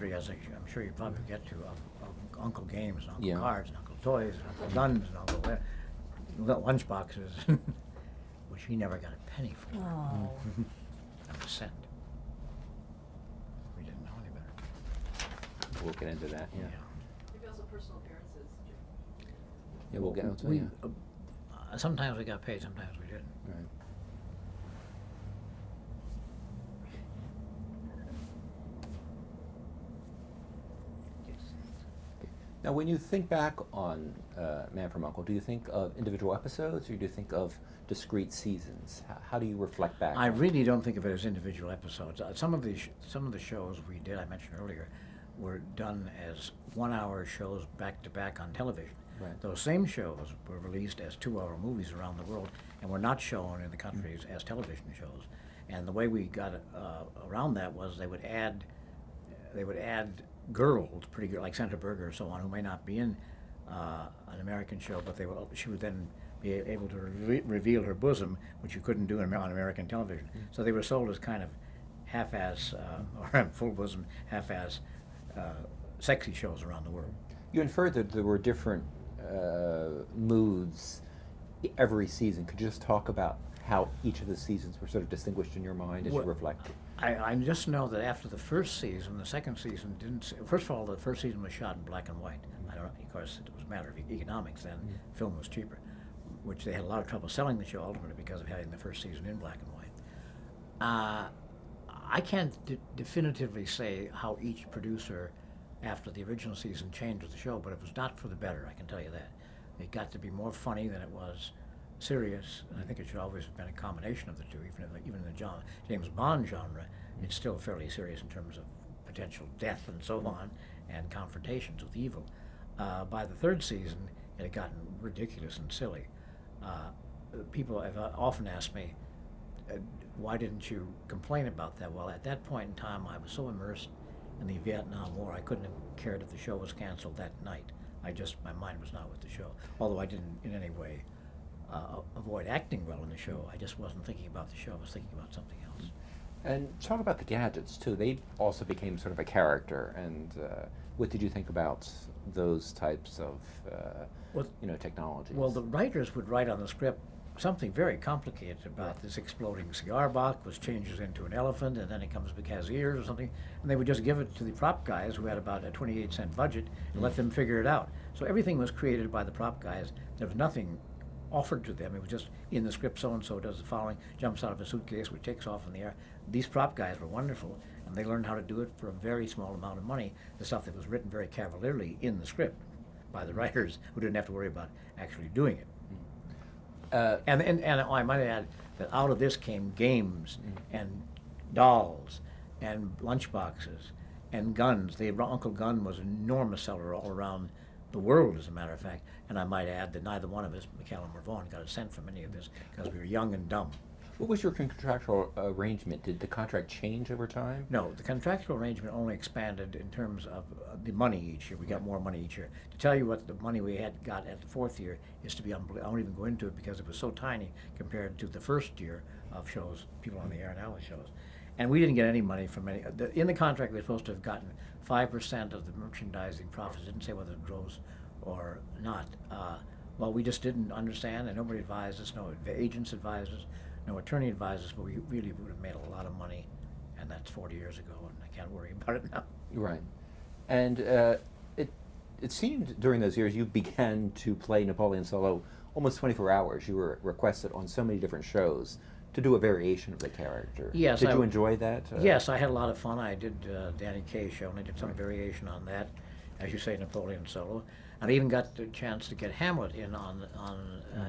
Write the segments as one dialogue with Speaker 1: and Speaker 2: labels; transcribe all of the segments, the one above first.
Speaker 1: as I'm sure you probably get to, of Uncle Games and Uncle
Speaker 2: Yeah.
Speaker 1: Cards and Uncle Toys and Uncle Guns and Uncle Lunchboxes, which he never got a penny for.
Speaker 3: Oh.
Speaker 1: Not a cent. We didn't know any better.
Speaker 2: We'll get into that. Yeah.
Speaker 4: Maybe also personal appearances.
Speaker 2: Yeah, we'll get into
Speaker 1: We,
Speaker 2: yeah.
Speaker 1: sometimes we got paid, sometimes we didn't.
Speaker 2: Right. Now, when you think back on Man from U.N.C.L.E., do you think of individual episodes, or do you think of discrete seasons? How do you reflect back?
Speaker 1: I really don't think of it as individual episodes. Some of the shows we did, I mentioned earlier, were done as 1-hour shows back to back on television.
Speaker 2: Right.
Speaker 1: Those same shows were released as 2-hour movies around the world and were not shown in the countries as television shows. And the way we got around that was they would add girls, pretty girl like Sandra Berger or so on, who may not be in an American show, but she would then be able to reveal her bosom, which you couldn't do on American television. So they were sold as kind of half-ass or full bosom, half-ass sexy shows around the world.
Speaker 2: You inferred that there were different moods every season. Could you just talk about how each of the seasons were sort of distinguished in your mind as you reflect?
Speaker 1: I just know that after the first season, the second season didn't. First of all, the first season was shot in black and white. I don't know, of course, it was a matter of economics then. Film was cheaper, which they had a lot of trouble selling the show ultimately because of having the first season in black and white. I can't definitively say how each producer, after the original season, changed the show, but it was not for the better. I can tell you that. It got to be more funny than it was serious, and I think it should always have been a combination of the two. Even in the James Bond genre, it's still fairly serious in terms of potential death and so on, and confrontations with evil. By the third season, it had gotten ridiculous and silly. People have often asked me, why didn't you complain about that? Well, at that point in time, I was so immersed in the Vietnam War, I couldn't have cared if the show was canceled that night. My mind was not with the show, although I didn't in any way avoid acting well in the show. I just wasn't thinking about the show. I was thinking about something else.
Speaker 2: And talk about the gadgets too. They also became sort of a character. And what did you think about those types of technologies?
Speaker 1: Well, the writers would write on the script something very complicated about this exploding cigar box, which changes into an elephant, and then it has ears or something, and they would just give it to the prop guys who had about a 28-cent budget and let them figure it out. So everything was created by the prop guys. There was nothing offered to them. It was just in the script, so-and-so does the following, jumps out of a suitcase, which takes off in the air. These prop guys were wonderful, and they learned how to do it for a very small amount of money, the stuff that was written very cavalierly in the script by the writers who didn't have to worry about actually doing it. And I might add that out of this came games and dolls and lunchboxes and guns. The Uncle Gun was an enormous seller all around the world, as a matter of fact. And I might add that neither one of us, McCallum or Vaughn, got a cent from any of this because we were young and dumb.
Speaker 2: What was your contractual arrangement? Did the contract change over time?
Speaker 1: No, the contractual arrangement only expanded in terms of the money each year. We got more money each year. To tell you what the money we had got at the fourth year is to be unbelievable. I won't even go into it because it was so tiny compared to the first year of shows, people on the air now with shows. And we didn't get any money from any. In the contract, we were supposed to have gotten 5% of the merchandising profits. It didn't say whether it was gross or not. Well, we just didn't understand, and nobody advised us. No agents advised us. No attorney advised us, but we really would have made a lot of money, and that's 40 years ago, and I can't worry about it now.
Speaker 2: Right. And it seemed during those years you began to play Napoleon solo almost 24 hours. You were requested on so many different shows to do a variation of the character.
Speaker 1: Yes.
Speaker 2: Did you enjoy that?
Speaker 1: Yes, I had a lot of fun. I did Danny Kaye's show, and I did some variation on that, as you say, Napoleon solo. And I even got the chance to get Hamlet in on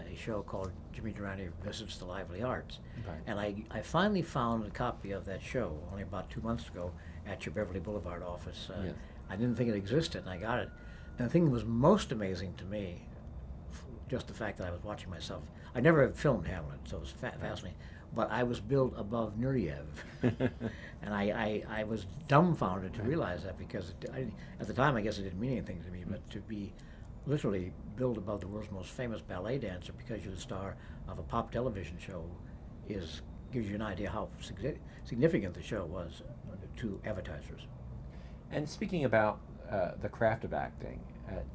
Speaker 1: a show called Jimmy Durante Visits the Lively Arts.
Speaker 2: Right.
Speaker 1: And I finally found a copy of that show only about 2 months ago at your Beverly Boulevard office.
Speaker 2: Yes.
Speaker 1: I didn't think it existed, and I got it. And the thing that was most amazing to me, just the fact that I was watching myself. I never had filmed Hamlet, so it was fascinating. But I was built above Nureyev. And I was dumbfounded to realize that because at the time I guess it didn't mean anything to me, but to be literally built above the world's most famous ballet dancer because you're the star of a pop television show gives you an idea how significant the show was to advertisers.
Speaker 2: And speaking about the craft of acting,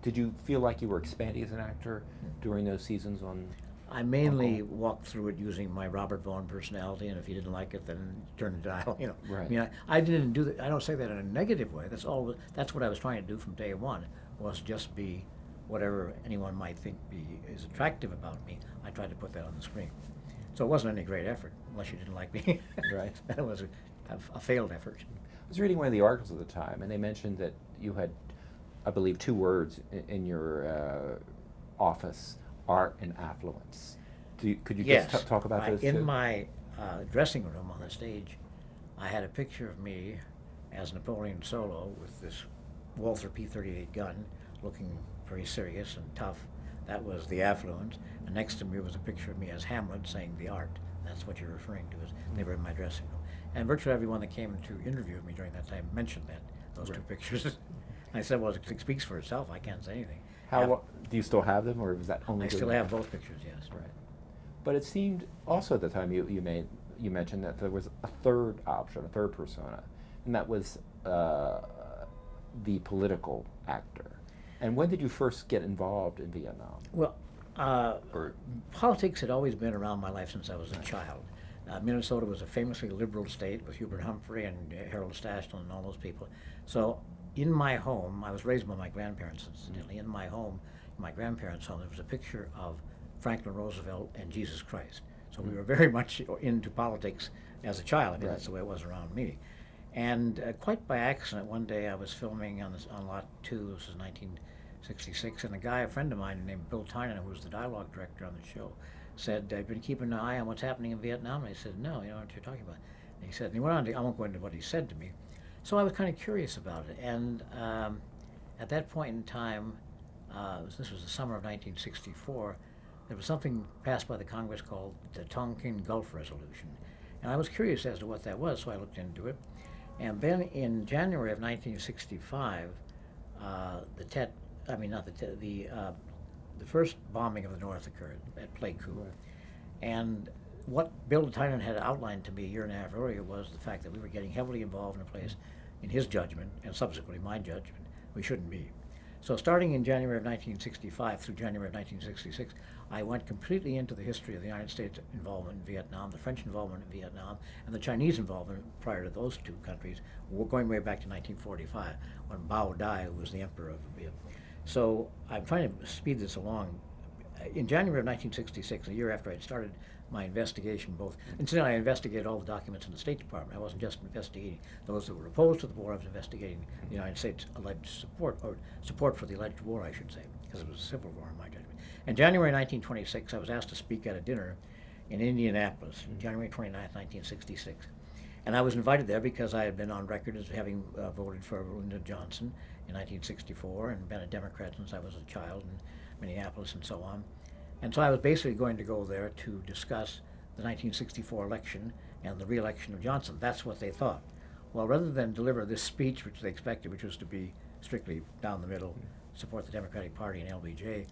Speaker 2: did you feel like you were expanding as an actor during those seasons on?
Speaker 1: I mainly walked through it using my Robert Vaughn personality, and if you didn't like it, then turn the dial. You know,
Speaker 2: Right.
Speaker 1: I mean, I didn't do that. I don't say that in a negative way. That's all. That's what I was trying to do from day one. Was just be whatever anyone might think is attractive about me. I tried to put that on the screen. So it wasn't any great effort, unless you didn't like me.
Speaker 2: Right.
Speaker 1: That was a failed effort.
Speaker 2: I was reading one of the articles at the time, and they mentioned that you had, I believe, two words in your office: art and affluence. Could you
Speaker 1: Yes.
Speaker 2: just talk about those
Speaker 1: In
Speaker 2: two?
Speaker 1: my dressing room on the stage, I had a picture of me as Napoleon Solo with this Walther P-38 gun, looking very serious and tough. That was the affluence. And next to me was a picture of me as Hamlet saying the art. That's what you're referring to. Is they were in my dressing room. And virtually everyone that came to interview me during that time mentioned those two
Speaker 2: Right.
Speaker 1: pictures. I said, well, it speaks for itself. I can't say anything.
Speaker 2: Do you still have them, or was that only?
Speaker 1: I still have both pictures, yes.
Speaker 2: Right. But it seemed also at the time you mentioned that there was a third option, a third persona, and that was the political actor. And when did you first get involved in Vietnam?
Speaker 1: Well,
Speaker 2: Or
Speaker 1: politics had always been around my life since I was a child. Minnesota was a famously liberal state with Hubert Humphrey and Harold Stashton and all those people. So in my home, I was raised by my grandparents, incidentally. In my home, in my grandparents' home, there was a picture of Franklin Roosevelt and Jesus Christ. So we were very much into politics as a child. I mean,
Speaker 2: Right.
Speaker 1: that's the way it was around me. And quite by accident, one day I was filming on Lot 2, this is 1966, and a friend of mine named Bill Tynan, who was the dialogue director on the show, said, I've been keeping an eye on what's happening in Vietnam. And I said, no, you know what you're talking about. And he said, and he went on to, I won't go into what he said to me. So I was kind of curious about it. And at that point in time, this was the summer of 1964, there was something passed by the Congress called the Tonkin Gulf Resolution. And I was curious as to what that was, so I looked into it. And then in January of 1965, the first bombing of the North occurred at Pleiku.
Speaker 2: Right.
Speaker 1: And what Bill Tynan had outlined to me a year and a half earlier was the fact that we were getting heavily involved in a place, in his judgment, and subsequently my judgment, we shouldn't be. So starting in January of 1965 through January of 1966, I went completely into the history of the United States involvement in Vietnam, the French involvement in Vietnam, and the Chinese involvement prior to those two countries, going way back to 1945, when Bao Dai was the emperor of Vietnam. So I'm trying to speed this along. In January of 1966, a year after I'd started my investigation, incidentally, I investigated all the documents in the State Department. I wasn't just investigating those that were opposed to the war, I was investigating the United States' alleged support for the alleged war, I should say, because it was a civil war in my judgment. In January 1926, I was asked to speak at a dinner in Indianapolis, January 29, 1966. And I was invited there because I had been on record as having voted for Lyndon Johnson in 1964 and been a Democrat since I was a child in Minneapolis and so on. And so I was basically going to go there to discuss the 1964 election and the re-election of Johnson. That's what they thought. Well, rather than deliver this speech, which they expected, which was to be strictly down the middle, support the Democratic Party and LBJ,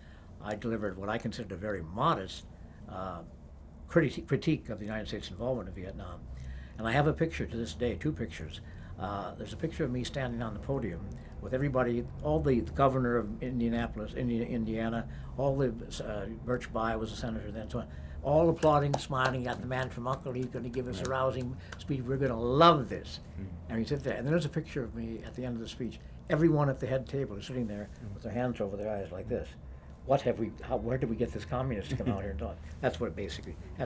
Speaker 1: I delivered what I considered a very modest critique of the United States involvement in Vietnam. And I have a picture to this day, two pictures. There's a picture of me standing on the podium with everybody, all the governor of Indianapolis, Indiana, all the, Birch Bayh was a senator then, so on, all applauding, smiling. Got the man from U.N.C.L.E. He's going to give us a rousing speech. We're going to love this. And we sit there. And then there's a picture of me at the end of the speech. Everyone at the head table is sitting there with their hands over their eyes like this. Where did we get this communist to come out here and talk? That's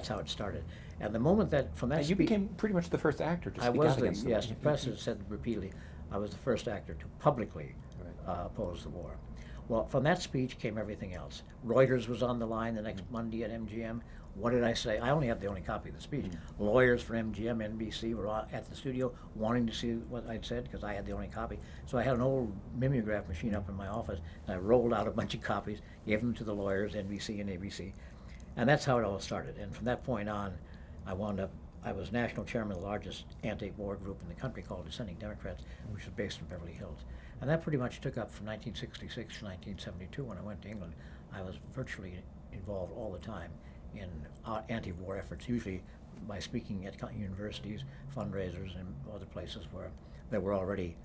Speaker 1: how it started. And the moment that, from that
Speaker 2: you became pretty much the first actor to speak out against them.
Speaker 1: yes, the press has said repeatedly, I was the first actor to publicly oppose the war. Well, from that speech came everything else. Reuters was on the line the next Monday at MGM. What did I say? I only had the only copy of the speech. Lawyers for MGM, NBC were at the studio wanting to see what I'd said because I had the only copy. So I had an old mimeograph machine up in my office, and I rolled out a bunch of copies, gave them to the lawyers, NBC and ABC. And that's how it all started. And from that point on, I was national chairman of the largest anti-war group in the country called Dissenting Democrats, which was based in Beverly Hills. And that pretty much took up from 1966 to 1972 when I went to England. I was virtually involved all the time in anti-war efforts, usually by speaking at universities, fundraisers, and other places where there were already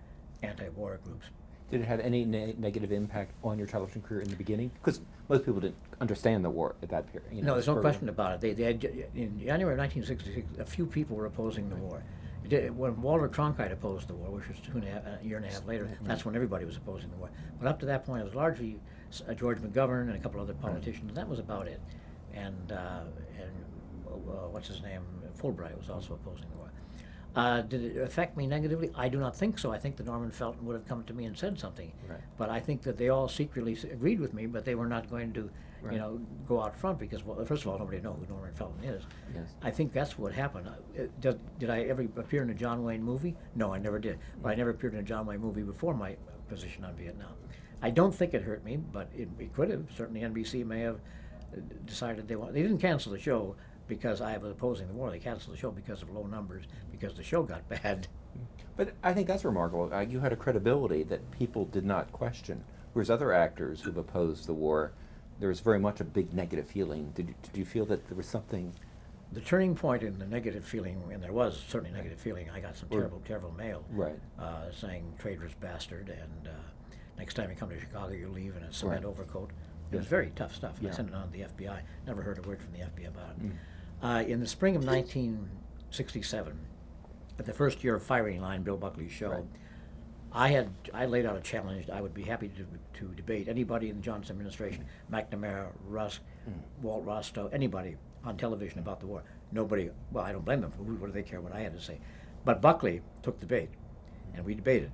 Speaker 1: anti-war groups.
Speaker 2: Did it have any negative impact on your television career in the beginning? Because most people didn't understand the war at that period.
Speaker 1: No, there's no question about it. They had, in January of 1966, a few people were opposing the war. When Walter Cronkite opposed the war, which was a year and a half later, that's when everybody was opposing the war. But up to that point, it was largely George McGovern and a couple other politicians. That was about it. And what's his name? Fulbright was also opposing the war. Did it affect me negatively? I do not think so. I think that Norman Felton would have come to me and said something.
Speaker 2: Right.
Speaker 1: But I think that they all secretly agreed with me, but they were not going to,
Speaker 2: Right.
Speaker 1: go out front because, well, first of all, nobody knew who Norman Felton is.
Speaker 2: Yes.
Speaker 1: I think that's what happened. Did I ever appear in a John Wayne movie? No, I never did. But I never appeared in a John Wayne movie before my position on Vietnam. I don't think it hurt me, but it could have. Certainly NBC may have decided they didn't cancel the show because I was opposing the war. They canceled the show because of low numbers, because the show got bad.
Speaker 2: But I think that's remarkable. You had a credibility that people did not question, whereas other actors who've opposed the war, there was very much a big negative feeling. Did you feel that there was something?
Speaker 1: The turning point in the negative feeling, and there was certainly negative feeling, I got some terrible mail
Speaker 2: Right.
Speaker 1: saying traitorous bastard, and next time you come to Chicago, you leave in a cement
Speaker 2: Right.
Speaker 1: overcoat. It was
Speaker 2: Yeah.
Speaker 1: very tough stuff.
Speaker 2: Yeah.
Speaker 1: I sent it on to the FBI. Never heard a word from the FBI about it. In the spring of 1967, at the first year of Firing Line, Bill Buckley's show,
Speaker 2: Right.
Speaker 1: I laid out a challenge. I would be happy to debate anybody in the Johnson administration, McNamara, Rusk, Walt Rostow, anybody on television about the war. Nobody, well, I don't blame them. What do they care what I had to say? But Buckley took the bait, and we debated.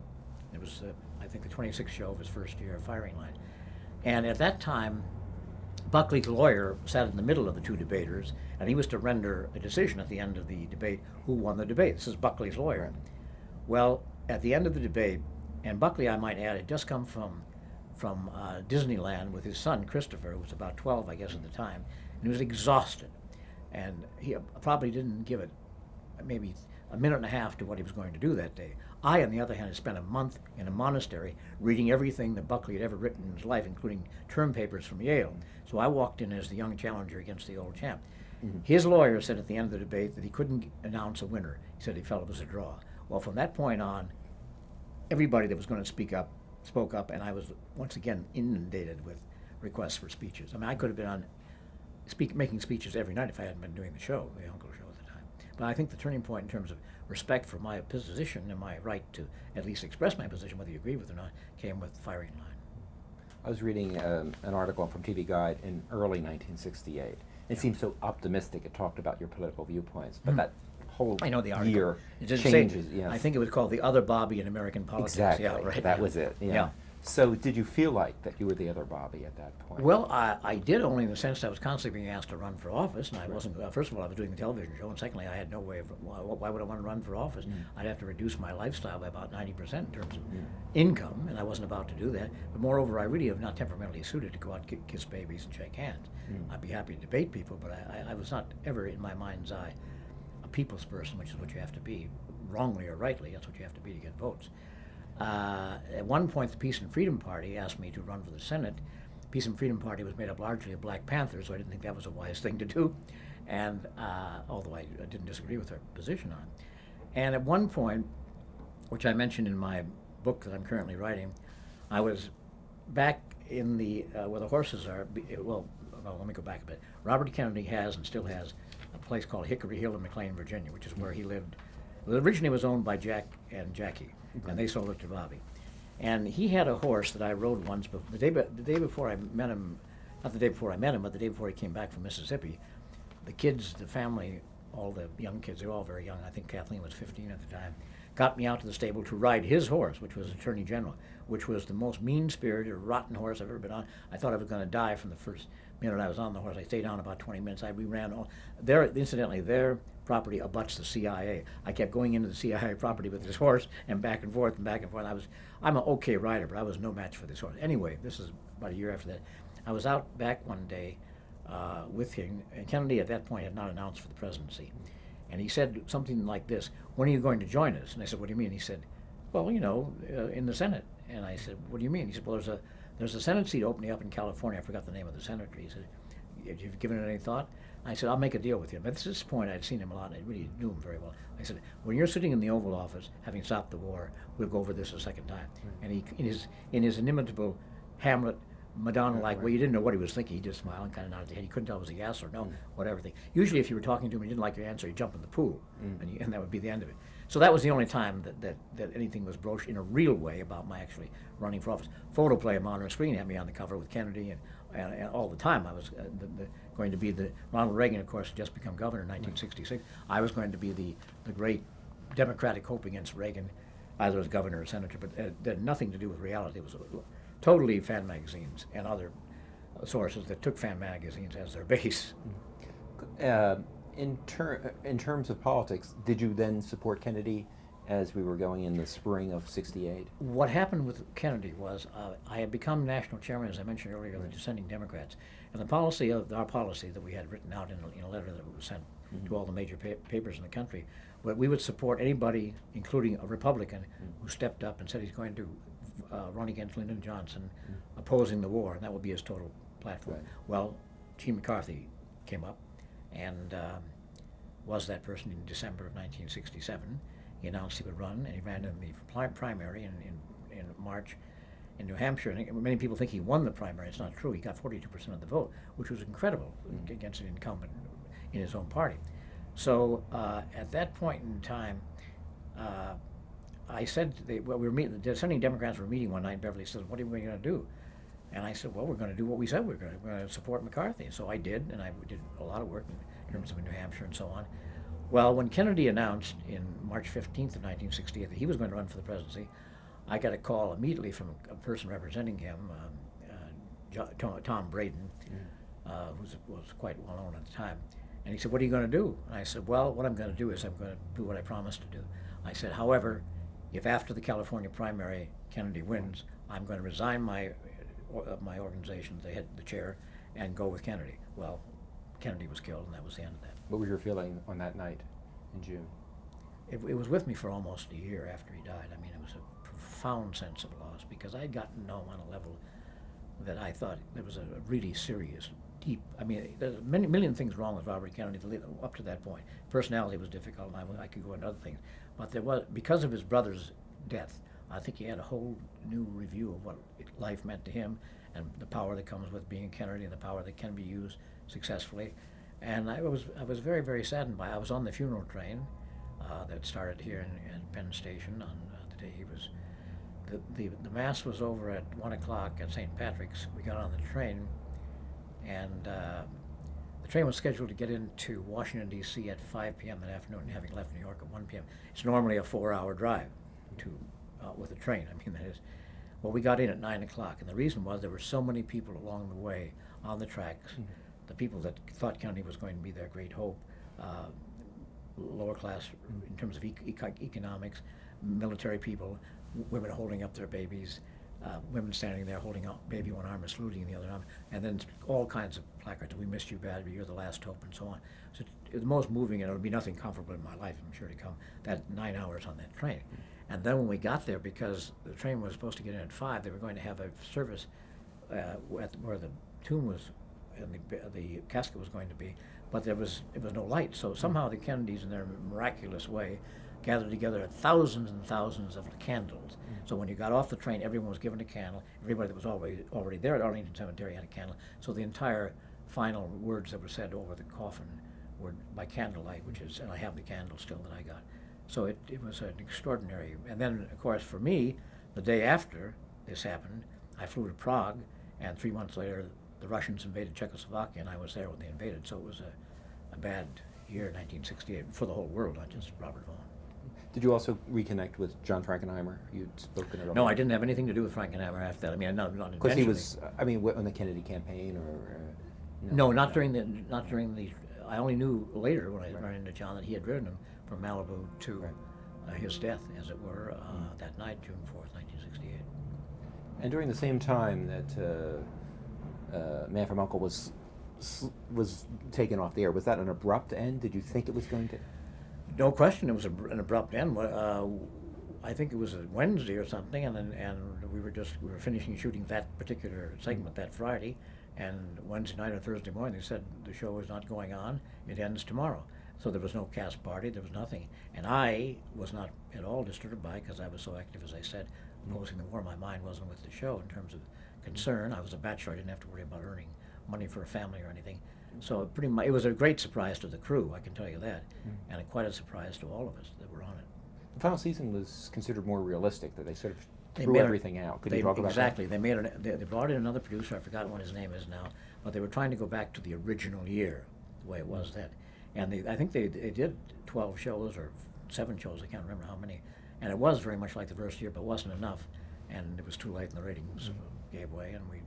Speaker 1: It was, I think, the 26th show of his first year of Firing Line. And at that time, Buckley's lawyer sat in the middle of the two debaters, and he was to render a decision at the end of the debate who won the debate. This is Buckley's lawyer. Well, at the end of the debate, and Buckley, I might add, had just come from Disneyland with his son Christopher, who was about 12, I guess, at the time, and he was exhausted, and he probably didn't give it maybe a minute and a half to what he was going to do that day. I, on the other hand, had spent a month in a monastery reading everything that Buckley had ever written in his life, including term papers from Yale. So I walked in as the young challenger against the old champ. His lawyer said at the end of the debate that he couldn't announce a winner. He said he felt it was a draw. Well, from that point on, everybody that was going to speak up spoke up, and I was once again inundated with requests for speeches. I mean, I could have been on making speeches every night if I hadn't been doing the show, the Uncle Show at the time. But I think the turning point in terms of respect for my position and my right to at least express my position, whether you agree with it or not, came with Firing Line.
Speaker 2: I was reading an article from TV Guide in early 1968. It seemed so optimistic. It talked about your political viewpoints, but that whole
Speaker 1: I know the article.
Speaker 2: year
Speaker 1: It didn't
Speaker 2: changes.
Speaker 1: say,
Speaker 2: yeah.
Speaker 1: I think it was called The Other Bobby in American Politics.
Speaker 2: Exactly.
Speaker 1: Yeah, right.
Speaker 2: That was it. Yeah. So did you feel like that you were the other Bobby at that point?
Speaker 1: Well, I did, only in the sense that I was constantly being asked to run for office, and I wasn't. First of all, I was doing the television show, and secondly, I had no way of. Why would I want to run for office? I'd have to reduce my lifestyle by about 90% in terms of income, and I wasn't about to do that. But moreover, I really am not temperamentally suited to go out, kiss babies, and shake hands. I'd be happy to debate people, but I was not ever, in my mind's eye, a people's person, which is what you have to be, wrongly or rightly. That's what you have to be to get votes. At one point, the Peace and Freedom Party asked me to run for the Senate. The Peace and Freedom Party was made up largely of Black Panthers, so I didn't think that was a wise thing to do, and although I didn't disagree with their position on it. And at one point, which I mentioned in my book that I'm currently writing, I was back in the where the horses are. Well, let me go back a bit. Robert Kennedy has and still has a place called Hickory Hill in McLean, Virginia, which is where he lived. It originally was owned by Jack and Jackie, and they sold it to Bobby. And he had a horse that I rode once, but the day before I met him, not the day before I met him, but the day before he came back from Mississippi, the kids, the family, all the young kids, they were all very young. I think Kathleen was 15 at the time, got me out to the stable to ride his horse, which was Attorney General, which was the most mean-spirited, rotten horse I've ever been on. I thought I was going to die from the first minute I was on the horse. I stayed on about 20 minutes. We ran all there. Incidentally, their property abuts the CIA. I kept going into the CIA property with this horse and back and forth and back and forth. I'm an okay rider, but I was no match for this horse. Anyway, this is about a year after that. I was out back one day with him, and Kennedy at that point had not announced for the presidency. And he said something like this: "When are you going to join us?" And I said, "What do you mean?" He said, "Well, in the Senate." And I said, "What do you mean?" He said, "Well, there's a Senate seat opening up in California. I forgot the name of the senator." He said, "Have you given it any thought?" I said, I'll make a deal with you. But at this point, I'd seen him a lot, and I really knew him very well. I said, when you're sitting in the Oval Office, having stopped the war, we'll go over this a second time. And he, in his inimitable Hamlet, Madonna-like way, you didn't know what he was thinking. He just smiled and kind of nodded his head. He couldn't tell if it was a yes or no, whatever thing. Usually, if you were talking to him and you didn't like your answer, he'd jump in the pool, and that would be the end of it. So that was the only time that anything was broached in a real way about my actually running for office. Photoplay of Modern Screen had me on the cover with Kennedy, and all the time I was going to be the Ronald Reagan, of course, had just become governor in 1966. I was going to be the great Democratic hope against Reagan, either as governor or senator, but it had nothing to do with reality. It was totally fan magazines and other sources that took fan magazines as their base.
Speaker 2: In terms of politics, did you then support Kennedy as we were going in the spring of '68?
Speaker 1: What happened with Kennedy was I had become national chairman, as I mentioned earlier, of the dissenting Democrats, and the policy of our policy that we had written out in a letter that was sent to all the major papers in the country, where we would support anybody, including a Republican, who stepped up and said he's going to run against Lyndon Johnson, opposing the war, and that would be his total platform.
Speaker 2: Right.
Speaker 1: Well, G. McCarthy came up and was that person in December of 1967. He announced he would run, and he ran in the primary in March in New Hampshire. And many people think he won the primary. It's not true. He got 42% of the vote, which was incredible against an incumbent in his own party. So at that point in time, I said, we were meeting, the dissenting Democrats were meeting one night, and Beverly says, what are we going to do? And I said, well, we're going to do what we said we were going to. We're going to support McCarthy. So I did, and I did a lot of work in terms of New Hampshire and so on. Well, when Kennedy announced in March 15th of 1968 that he was going to run for the presidency, I got a call immediately from a person representing him, Tom Braden, who was quite well known at the time. And he said, what are you going to do? And I said, well, what I'm going to do is I'm going to do what I promised to do. I said, however, if after the California primary Kennedy wins, I'm going to resign my organization, the chair, and go with Kennedy. Well, Kennedy was killed, and that was the end of that.
Speaker 2: What was your feeling on that night in June?
Speaker 1: It was with me for almost a year after he died. I mean, it was a profound sense of loss, because I had gotten to know him on a level that I thought there was a really serious, deep. I mean, there's a million things wrong with Robert Kennedy up to that point. Personality was difficult, and I could go into other things. But there was, because of his brother's death, I think he had a whole new review of what life meant to him, and the power that comes with being a Kennedy, and the power that can be used successfully. And I was very, very saddened by it. I was on the funeral train that started here in Penn Station on the day he was. The mass was over at 1 o'clock at St. Patrick's. We got on the train, and the train was scheduled to get into Washington, D.C. at 5 p.m. that afternoon, having left New York at 1 p.m. It's normally a 4-hour drive with a train. I mean, that is. Well, we got in at 9 o'clock, and the reason was there were so many people along the way on the tracks, the people that thought Kennedy was going to be their great hope, lower class in terms of economics, military people, women holding up their babies, women standing there holding up baby one arm and saluting the other arm, and then all kinds of placards. We missed you badly. You're the last hope, and so on. So it's the most moving, and it'll be nothing comparable in my life, I'm sure, to come. That 9 hours on that train. And then when we got there, because the train was supposed to get in at 5, they were going to have a service where the tomb was and the casket was going to be, but it was no light. So somehow the Kennedys, in their miraculous way, gathered together thousands and thousands of candles. So when you got off the train, everyone was given a candle. Everybody that was already there at Arlington Cemetery had a candle. So the entire final words that were said over the coffin were by candlelight, and I have the candle still that I got. So it was an extraordinary. And then, of course, for me, the day after this happened, I flew to Prague, and 3 months later, the Russians invaded Czechoslovakia, and I was there when they invaded. So it was a bad year, 1968, for the whole world, not just Robert Vaughn.
Speaker 2: Did you also reconnect with John Frankenheimer? You'd spoken at all?
Speaker 1: No, I didn't have anything to do with Frankenheimer after that. I mean, not
Speaker 2: because he was. I mean, on the Kennedy campaign, or
Speaker 1: no, not during the. I only knew later when I ran into John that he had driven him from Malibu to his death, as it were, that night, June 4th, 1968.
Speaker 2: And during the same time that Man from U.N.C.L.E. was taken off the air, was that an abrupt end? Did you think it was going to?
Speaker 1: No question, it was an abrupt end. I think it was a Wednesday or something, and we were finishing shooting that particular segment that Friday, And Wednesday night or Thursday morning, they said the show is not going on. It ends tomorrow. So there was no cast party. There was nothing. And I was not at all disturbed by it because I was so active, as I said, opposing the war. My mind wasn't with the show in terms of concern. I was a bachelor. I didn't have to worry about earning money for a family or anything. So pretty much, it was a great surprise to the crew, I can tell you that, and quite a surprise to all of us that were on it.
Speaker 2: The final season was considered more realistic, that they sort of
Speaker 1: They
Speaker 2: threw
Speaker 1: made it-
Speaker 2: everything out. Could you talk about
Speaker 1: Exactly. They made it. They brought in another producer. I forgot what his name is now, but they were trying to go back to the original year, the way it was then. And I think they did 12 shows or 7 shows. I can't remember how many. And it was very much like the first year, but wasn't enough. And it was too late, and the ratings gave way, and we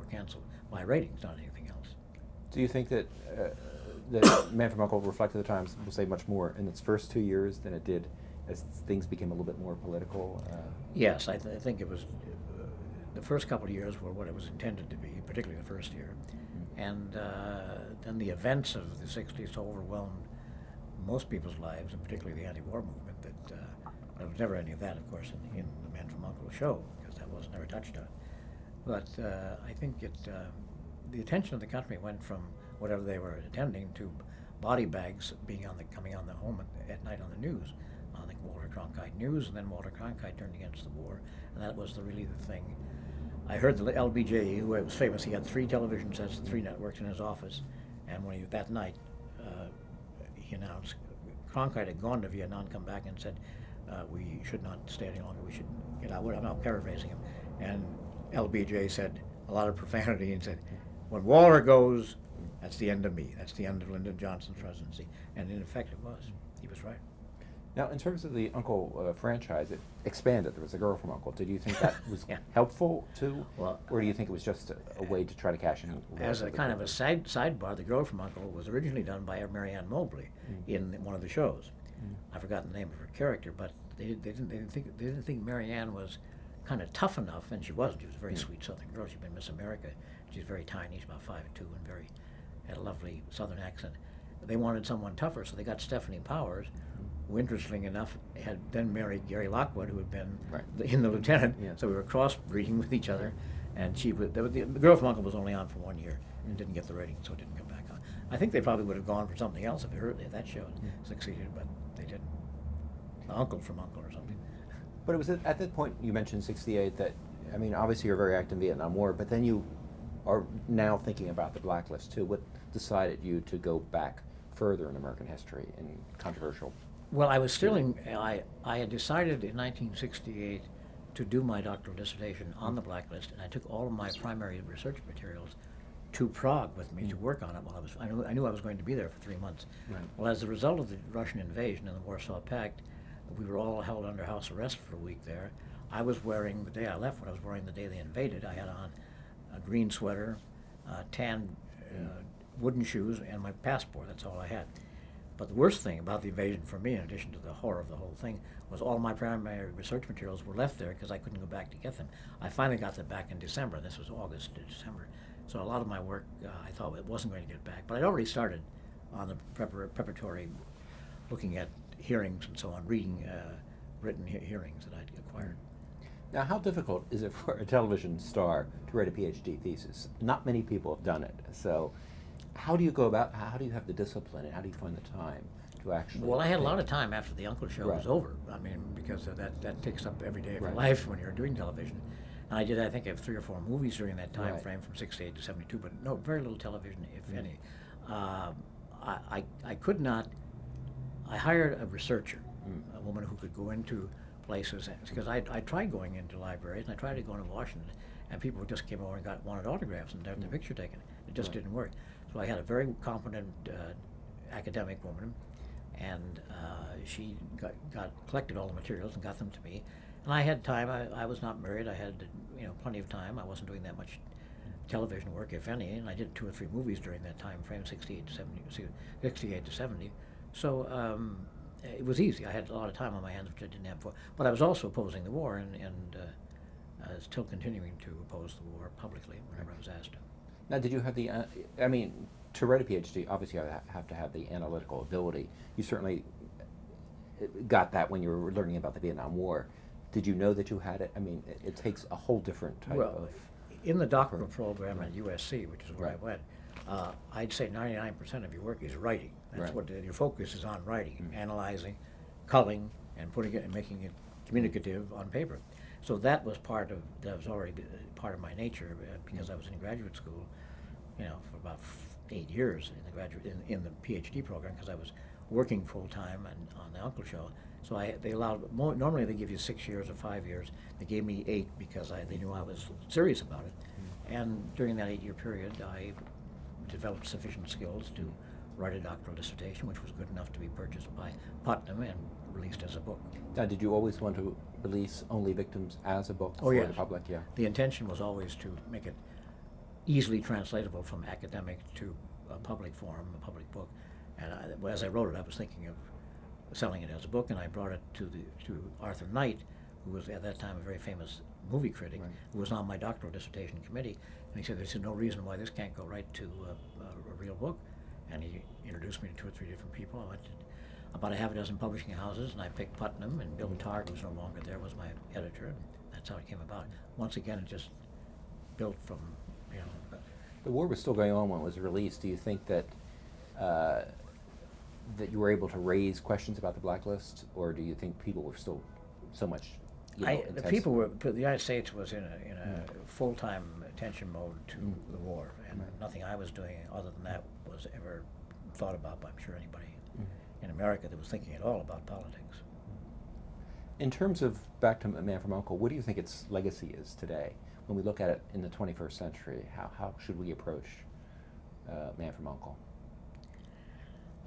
Speaker 1: were canceled by ratings, not anything else.
Speaker 2: Do you think that that Man from U.N.C.L.E. reflected the times, we'll say, much more in its first 2 years than it did as things became a little bit more political?
Speaker 1: Yes, I think it was the first couple of years were what it was intended to be, particularly the first year. And then the events of the 60s so overwhelmed most people's lives, and particularly the anti-war movement, that there was never any of that, of course, in the Man from U.N.C.L.E. show, because that was never touched on. But I think the attention of the country went from whatever they were attending to body bags coming on the home at night on the news, on the Walter Cronkite News, and then Walter Cronkite turned against the war, and that was really the thing. I heard the LBJ, who was famous, he had 3 television sets, 3 networks in his office, and that night, he announced Cronkite had gone to Vietnam, come back and said, we should not stay any longer, we should get out. I'm now paraphrasing him. And LBJ said a lot of profanity and said, when Walter goes, that's the end of me, that's the end of Lyndon Johnson's presidency. And in effect it was. He was right.
Speaker 2: Now, in terms of the U.N.C.L.E. Franchise, it expanded. There was a girl from U.N.C.L.E. Did you think that was
Speaker 1: Yeah.
Speaker 2: helpful too?
Speaker 1: Well,
Speaker 2: or do you think it was just a way to try to cash in?
Speaker 1: As a kind of a sidebar, the girl from U.N.C.L.E. was originally done by Marianne Mobley in one of the shows. I forgot the name of her character, but they didn't think Marianne was kind of tough enough, and she wasn't. She was a very sweet Southern girl. She'd been Miss America. She's very tiny. She's about 5'2" and had a lovely Southern accent. They wanted someone tougher, so they got Stephanie Powers, who, interestingly enough, had then married Gary Lockwood, who had been in The Lieutenant.
Speaker 2: Yeah.
Speaker 1: So we were crossbreeding with each other, and the girl from U.N.C.L.E. was only on for 1 year and didn't get the rating, so it didn't come back on. I think they probably would have gone for something else if that show succeeded, but they didn't. Uncle from U.N.C.L.E. or something.
Speaker 2: But it was at that point you mentioned '68 that, I mean, obviously you're very active in the Vietnam War, but then you are now thinking about the blacklist too. What decided you to go back further in American history and controversial?
Speaker 1: Well, I was still I had decided in 1968 to do my doctoral dissertation on the blacklist, and I took all of my primary research materials to Prague with me to work on it while I knew I was going to be there for 3 months.
Speaker 2: Right.
Speaker 1: Well, as a result of the Russian invasion and the Warsaw Pact, we were all held under house arrest for a week there. I was wearing, the day I left, what I was wearing the day they invaded, I had on a green sweater, tan wooden shoes, and my passport. That's all I had. But the worst thing about the invasion for me, in addition to the horror of the whole thing, was all my primary research materials were left there because I couldn't go back to get them. I finally got them back in December. This was August to December. So a lot of my work, I thought it wasn't going to get back. But I'd already started on the preparatory, looking at hearings and so on, reading written hearings that I'd acquired.
Speaker 2: Now, how difficult is it for a television star to write a PhD thesis? Not many people have done it. So how do you go about, how do you have the discipline, and how do you find the time to actually?
Speaker 1: Well, I had a lot of time after the U.N.C.L.E. show was
Speaker 2: Right.
Speaker 1: over. I mean, because that takes up every day of your
Speaker 2: Right.
Speaker 1: life when you're doing television. And I think, 3 or 4 movies during that time
Speaker 2: Right.
Speaker 1: frame from 68 to 72, but no, very little television, if any. I could not, I hired a researcher, a woman who could go into places, because I tried going into libraries, and I tried to go into Washington, and people just came over and wanted autographs and had their picture taken. It just didn't work. So I had a very competent academic woman, and she collected all the materials and got them to me. And I had time. I was not married. I had plenty of time. I wasn't doing that much television work, if any, and I did 2 or 3 movies during that time frame, 68 to 70. So it was easy. I had a lot of time on my hands, which I didn't have before. But I was also opposing the war, and still continuing to oppose the war publicly whenever I was asked to.
Speaker 2: Now, did you have the, I mean, to write a PhD, obviously you have to have the analytical ability. You certainly got that when you were learning about the Vietnam War. Did you know that you had it? I mean, it takes a whole different type
Speaker 1: Well,
Speaker 2: of
Speaker 1: In the doctoral program at U.S.C., which is where I went, I'd say 99% of your work is writing. That's what your focus is on: writing, analyzing, culling, and putting it and making it communicative on paper. So that was already part of my nature because I was in graduate school, for about 8 years in the in the PhD program because I was working full time on the U.N.C.L.E. show. So they allowed normally they give you 6 years or 5 years. They gave me 8 because they knew I was serious about it. And during that 8-year period, I developed sufficient skills to write a doctoral dissertation, which was good enough to be purchased by Putnam and released as a book.
Speaker 2: Now, did you always want to release Only Victims as a book for
Speaker 1: yes.
Speaker 2: the public? Yeah.
Speaker 1: The intention was always to make it easily translatable from academic to a public forum, a public book. And as I wrote it, I was thinking of selling it as a book, and I brought it to Arthur Knight, who was at that time a very famous movie critic, who was on my doctoral dissertation committee, and he said, "There's no reason why this can't go right to a real book." And he introduced me to 2 or 3 different people. I went to about a half a dozen publishing houses, and I picked Putnam, and Bill Targ, who's no longer there, was my editor, and that's how it came about. Once again, it just built from,
Speaker 2: The war was still going on when it was released. Do you think that that you were able to raise questions about the blacklist, or do you think people were still so much?
Speaker 1: The people were. The United States was in a full-time attention mode to the war, and nothing I was doing other than that was ever thought about by, I'm sure, anybody in America that was thinking at all about politics.
Speaker 2: In terms of back to Man from U.N.C.L.E., what do you think its legacy is today? When we look at it in the 21st century, how should we approach Man from U.N.C.L.E.?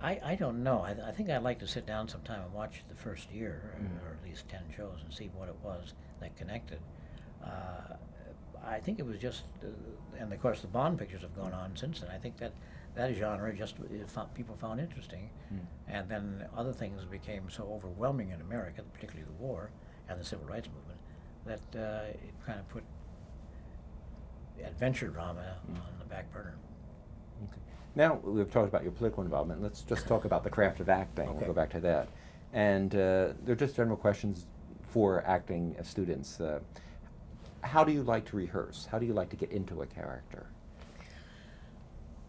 Speaker 1: I don't know. I think I'd like to sit down sometime and watch the first year, or at least 10 shows, and see what it was that connected. I think it was just, and of course the Bond pictures have gone on since then. I think that genre people found interesting, and then other things became so overwhelming in America, particularly the war and the civil rights movement, that it kind of put adventure drama on the back burner.
Speaker 2: Okay. Now we've talked about your political involvement. Let's just talk about the craft of acting.
Speaker 1: Okay.
Speaker 2: We'll go back to that. And they're just general questions for acting students. How do you like to rehearse? How do you like to get into a character?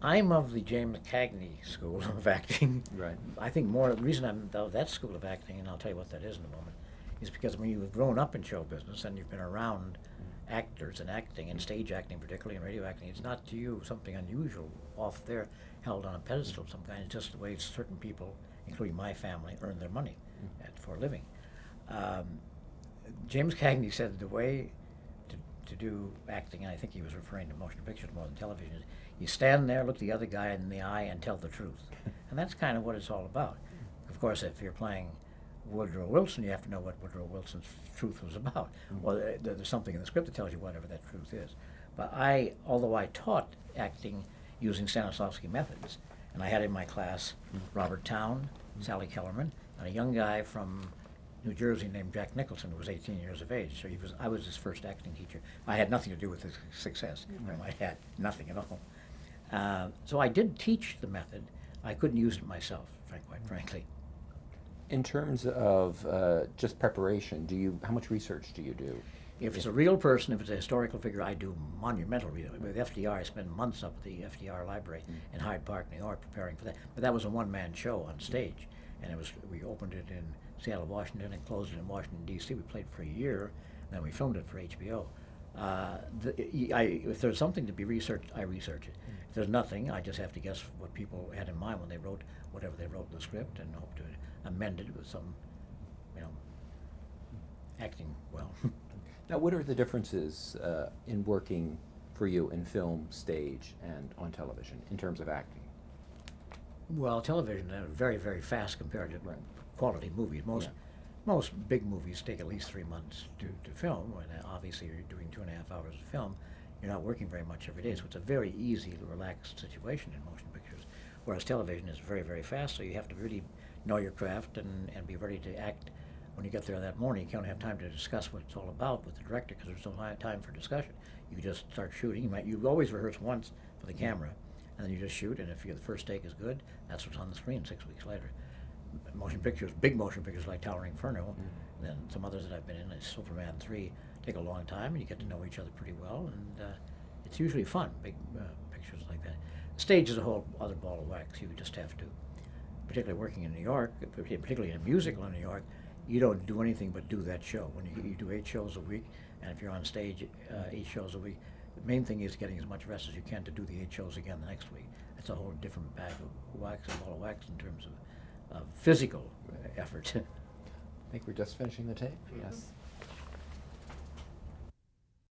Speaker 1: I'm of the James Cagney school of acting.
Speaker 2: Right.
Speaker 1: I think the reason I'm of that school of acting, and I'll tell you what that is in a moment, is because when you've grown up in show business and you've been around actors and acting, and stage acting particularly, and radio acting, it's not to you something unusual off there held on a pedestal of some kind. It's just the way certain people, including my family, earn their money for a living. James Cagney said the way to do acting, and I think he was referring to motion pictures more than television, is you stand there, look the other guy in the eye, and tell the truth. And that's kind of what it's all about. Of course, if you're playing Woodrow Wilson, you have to know what Woodrow Wilson's truth was about. Well, there's something in the script that tells you whatever that truth is. But although I taught acting using Stanislavski methods, and I had in my class Robert Towne, Sally Kellerman, and a young guy from New Jersey named Jack Nicholson, who was 18 years of age. So I was his first acting teacher. I had nothing to do with his success. I had nothing at all. So I did teach the method. I couldn't use it myself, quite frankly.
Speaker 2: In terms of just preparation, how much research do you do?
Speaker 1: If it's a real person, if it's a historical figure, I do monumental research. With FDR, I spent months up at the FDR library in Hyde Park, New York, preparing for that. But that was a one-man show on stage, and we opened it in Seattle, Washington, and closed it in Washington, D.C. We played for a year, and then we filmed it for HBO. If there's something to be researched, I research it. If there's nothing, I just have to guess what people had in mind when they wrote whatever they wrote in the script, and hope to amend it with some, acting well.
Speaker 2: Now, what are the differences in working for you in film, stage, and on television in terms of acting?
Speaker 1: Well, television is very, very fast compared to quality movies. Most big movies take at least 3 months to film, and obviously you're doing 2.5 hours of film. You're not working very much every day, so it's a very easy, relaxed situation in motion pictures. Whereas television is very, very fast, so you have to really know your craft and be ready to act when you get there that morning. You can't have time to discuss what it's all about with the director because there's no time for discussion. You just start shooting. You always rehearse once for the camera, and then you just shoot, and if the first take is good, that's what's on the screen 6 weeks later. Motion pictures, big motion pictures like Towering Inferno, then some others that I've been in, like Superman 3, take a long time, and you get to know each other pretty well, and it's usually fun. Big pictures like that. Stage is a whole other ball of wax. You just have to, particularly working in New York, particularly in a musical in New York, you don't do anything but do that show. When you do 8 shows a week, and if you're on stage 8 shows a week, the main thing is getting as much rest as you can to do the 8 shows again the next week. It's a whole different bag of wax, a ball of wax in terms of physical effort.
Speaker 2: I think we're just finishing the tape. Yes.